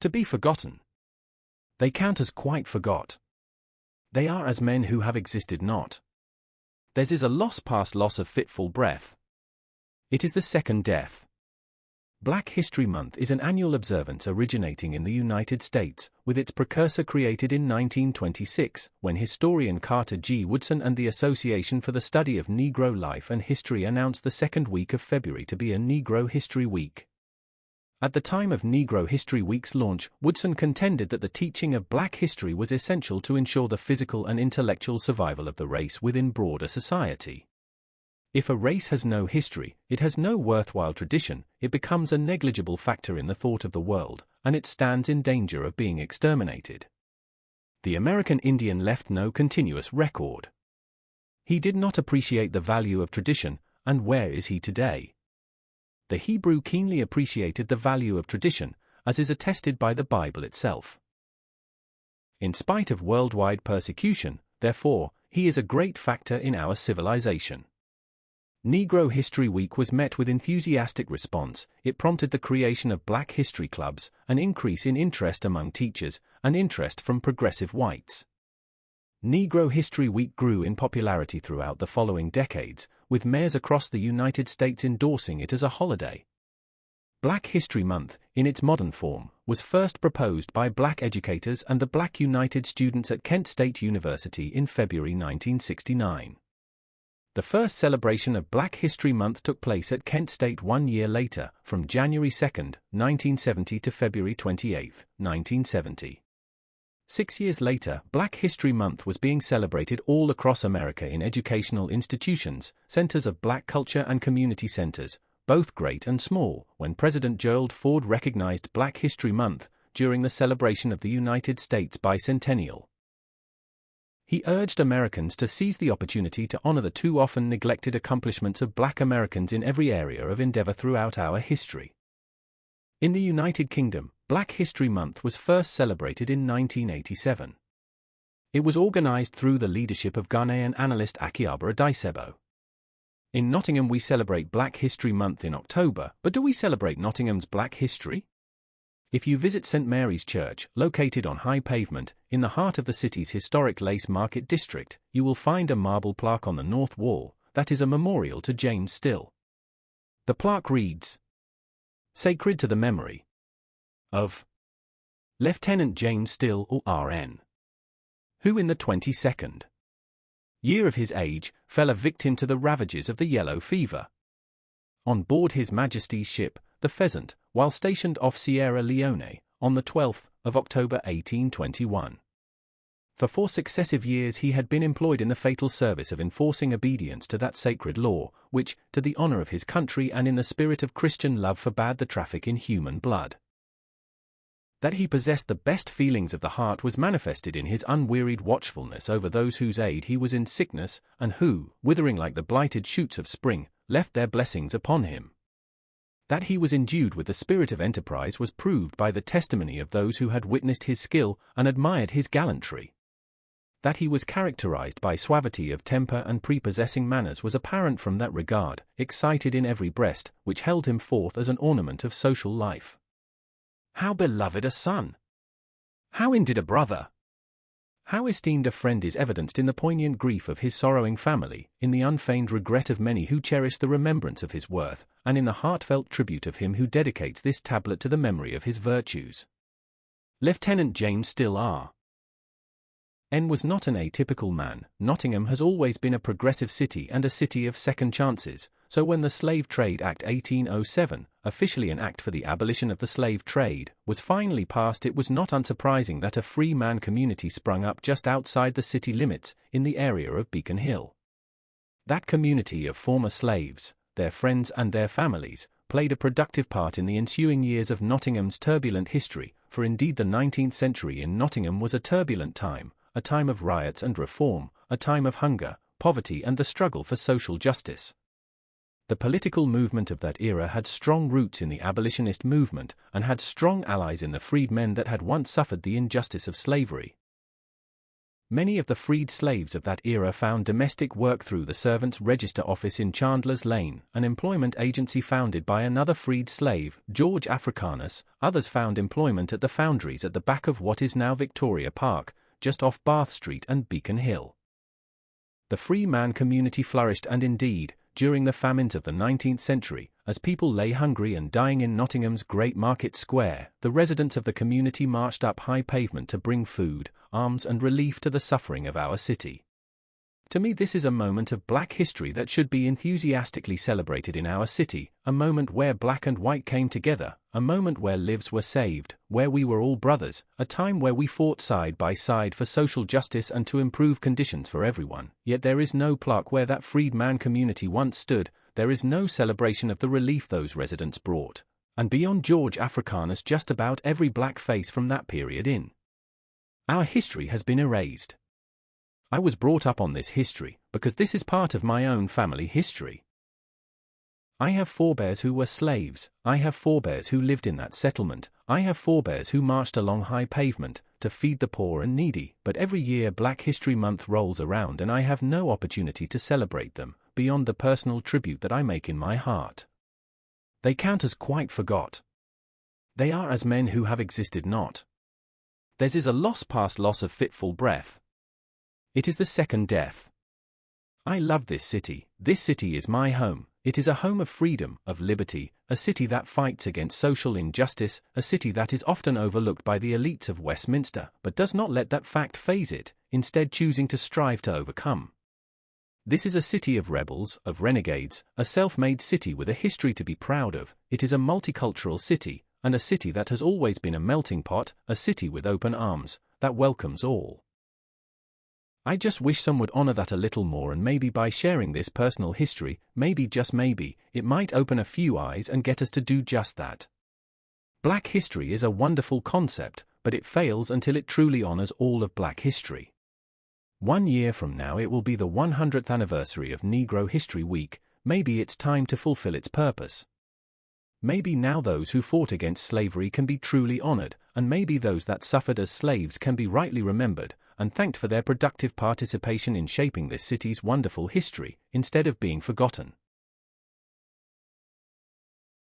To be forgotten. They count as quite forgot. They are as men who have existed not. Theirs is a loss past loss of fitful breath. It is the second death. Black History Month is an annual observance originating in the United States, with its precursor created in 1926, when historian Carter G. Woodson and the Association for the Study of Negro Life and History announced the second week of February to be a Negro History Week. At the time of Negro History Week's launch, Woodson contended that the teaching of black history was essential to ensure the physical and intellectual survival of the race within broader society. If a race has no history, it has no worthwhile tradition, it becomes a negligible factor in the thought of the world, and it stands in danger of being exterminated. The American Indian left no continuous record. He did not appreciate the value of tradition, and where is he today? The Hebrew keenly appreciated the value of tradition, as is attested by the Bible itself. In spite of worldwide persecution, therefore, he is a great factor in our civilization. Negro History Week was met with enthusiastic response. It prompted the creation of black history clubs, an increase in interest among teachers, and interest from progressive whites. Negro History Week grew in popularity throughout the following decades, with mayors across the United States endorsing it as a holiday. Black History Month, in its modern form, was first proposed by black educators and the Black United Students at Kent State University in February 1969. The first celebration of Black History Month took place at Kent State 1 year later, from January 2, 1970 to February 28, 1970. 6 years later, Black History Month was being celebrated all across America in educational institutions, centers of black culture and community centers, both great and small, when President Gerald Ford recognized Black History Month during the celebration of the United States bicentennial. He urged Americans to seize the opportunity to honor the too often neglected accomplishments of black Americans in every area of endeavor throughout our history. In the United Kingdom, Black History Month was first celebrated in 1987. It was organized through the leadership of Ghanaian analyst Akiaba Adisebo. In Nottingham we celebrate Black History Month in October, but do we celebrate Nottingham's black history? If you visit St. Mary's Church, located on high pavement, in the heart of the city's historic Lace Market district, you will find a marble plaque on the north wall, that is a memorial to James Still. The plaque reads, "Sacred to the memory of Lieutenant James Still or R.N., who in the 22nd year of his age, fell a victim to the ravages of the yellow fever on board His Majesty's ship, the Pheasant, while stationed off Sierra Leone, on the 12th of October 1821. For 4 successive years he had been employed in the fatal service of enforcing obedience to that sacred law, which, to the honor of his country and in the spirit of Christian love forbade the traffic in human blood. That he possessed the best feelings of the heart was manifested in his unwearied watchfulness over those whose aid he was in sickness, and who, withering like the blighted shoots of spring, left their blessings upon him. That he was endued with the spirit of enterprise was proved by the testimony of those who had witnessed his skill and admired his gallantry. That he was characterized by suavity of temper and prepossessing manners was apparent from that regard, excited in every breast, which held him forth as an ornament of social life. How beloved a son! How indeed a brother! How esteemed a friend is evidenced in the poignant grief of his sorrowing family, in the unfeigned regret of many who cherish the remembrance of his worth, and in the heartfelt tribute of him who dedicates this tablet to the memory of his virtues. Lieutenant James Still R.N. was not an atypical man. Nottingham has always been a progressive city and a city of second chances, so when the Slave Trade Act 1807, officially an act for the abolition of the slave trade, was finally passed, it was not unsurprising that a free man community sprung up just outside the city limits, in the area of Beacon Hill. That community of former slaves, their friends and their families, played a productive part in the ensuing years of Nottingham's turbulent history, for indeed the 19th century in Nottingham was a turbulent time, a time of riots and reform, a time of hunger, poverty and the struggle for social justice. The political movement of that era had strong roots in the abolitionist movement, and had strong allies in the freedmen that had once suffered the injustice of slavery. Many of the freed slaves of that era found domestic work through the Servants' Register Office in Chandler's Lane, an employment agency founded by another freed slave, George Africanus. Others found employment at the foundries at the back of what is now Victoria Park, just off Bath Street and Beacon Hill. The free man community flourished, and indeed, during the famines of the 19th century, as people lay hungry and dying in Nottingham's Great Market Square, the residents of the community marched up High Pavement to bring food, arms and relief to the suffering of our city. To me, this is a moment of black history that should be enthusiastically celebrated in our city, a moment where black and white came together, a moment where lives were saved, where we were all brothers, a time where we fought side by side for social justice and to improve conditions for everyone. Yet there is no plaque where that freed man community once stood, there is no celebration of the relief those residents brought. And beyond George Africanus, just about every black face from that period in our history has been erased. I was brought up on this history, because this is part of my own family history. I have forebears who were slaves, I have forebears who lived in that settlement, I have forebears who marched along High Pavement, to feed the poor and needy, but every year Black History Month rolls around and I have no opportunity to celebrate them, beyond the personal tribute that I make in my heart. They count as quite forgot. They are as men who have existed not. Theirs is a loss past loss of fitful breath. It is the second death. I love this city is my home, it is a home of freedom, of liberty, a city that fights against social injustice, a city that is often overlooked by the elites of Westminster, but does not let that fact faze it, instead choosing to strive to overcome. This is a city of rebels, of renegades, a self-made city with a history to be proud of. It is a multicultural city, and a city that has always been a melting pot, a city with open arms, that welcomes all. I just wish some would honor that a little more, and maybe by sharing this personal history, maybe just maybe, it might open a few eyes and get us to do just that. Black history is a wonderful concept, but it fails until it truly honors all of Black history. 1 year from now it will be the 100th anniversary of Negro History Week. Maybe it's time to fulfill its purpose. Maybe now those who fought against slavery can be truly honored, and maybe those that suffered as slaves can be rightly remembered and thanked for their productive participation in shaping this city's wonderful history, instead of being forgotten.